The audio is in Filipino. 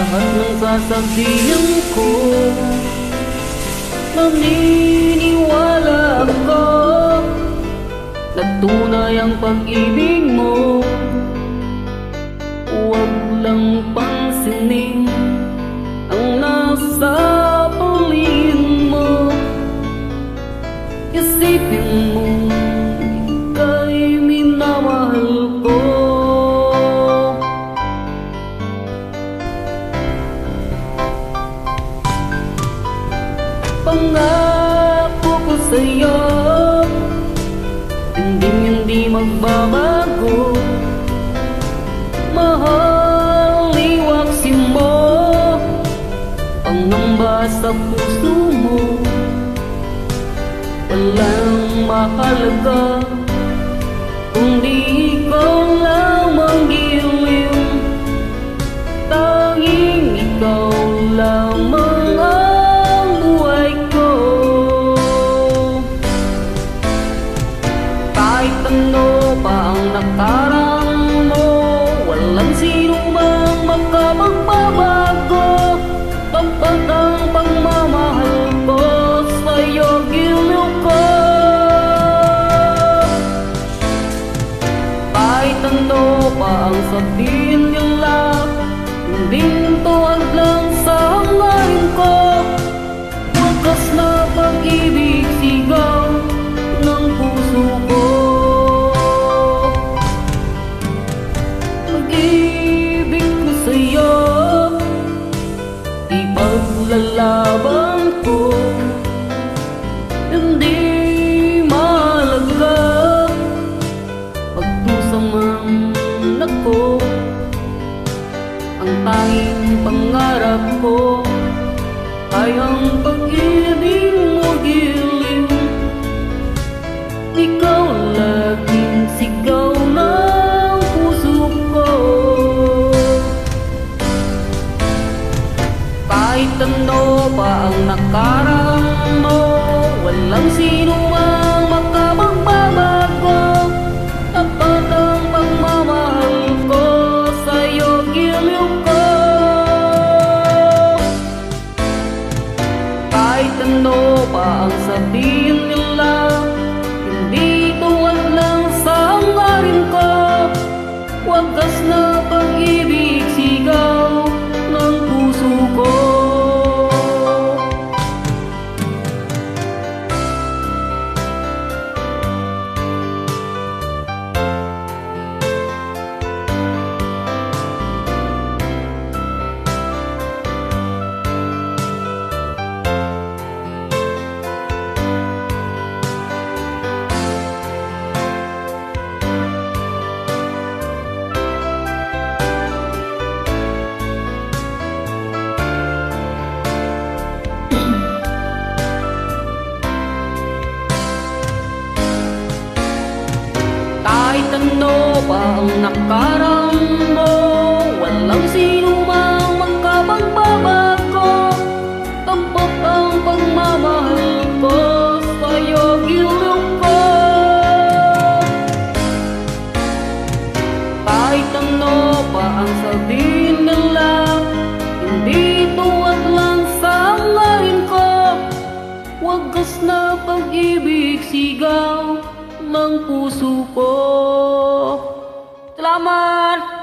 lahat ng sasabihin ko. Naniniwala ako na tunay ang pag-ibig mo. Huwag lang pansinin ang nasa paligid mo. Isipin mo ika'y minamahal ko. Pangako ko sa'yo, hindi magbabago. Mahal, iwaksin mo pangamba sa puso mo. Walang mahalaga kundi ikaw lang manggiliw. Tanging ikaw lamang ang buhay ko. Kahit ano pa ang nakaraan mo, walang sino mang makapagbabago. Tapat ang pagmamahal ko sa'yo, giliw ko. Kahit ano pa ang sabihin nila, hindi tuwag lang sa hangarin ko. Wagas na pag-ibig, sigaw ng puso ko. Pag-ibig ko sa'yo, ipaglalaban ko. Hindi mahalaga pagdusa man ako. Ang tanging pangarap ko ay ang pag-ibig mo, giliw. Ikaw laging sigaw ng puso ko. Kahit ano pa ang nakaraan mo, walang sino mang makapagbabago. Tapat ang pagmamahal ko sa'yo, giliw ko. Kahit ano pa ang sabihin nila, hindi tuwag lang sa hangarin ko. Wagas na pag-ibig, sigaw ng puso ko. Kahit ano pa ang nakaraan mo, walang sino mang makapagbabago. Tapat ang pagmamahal ko sa'yo, giliw ko. Kahit ano pa ang sabihin nila, hindi tuwag lang sa hangarin ko. Wagas na pag-ibig, sigaw ng puso ko. Salamat!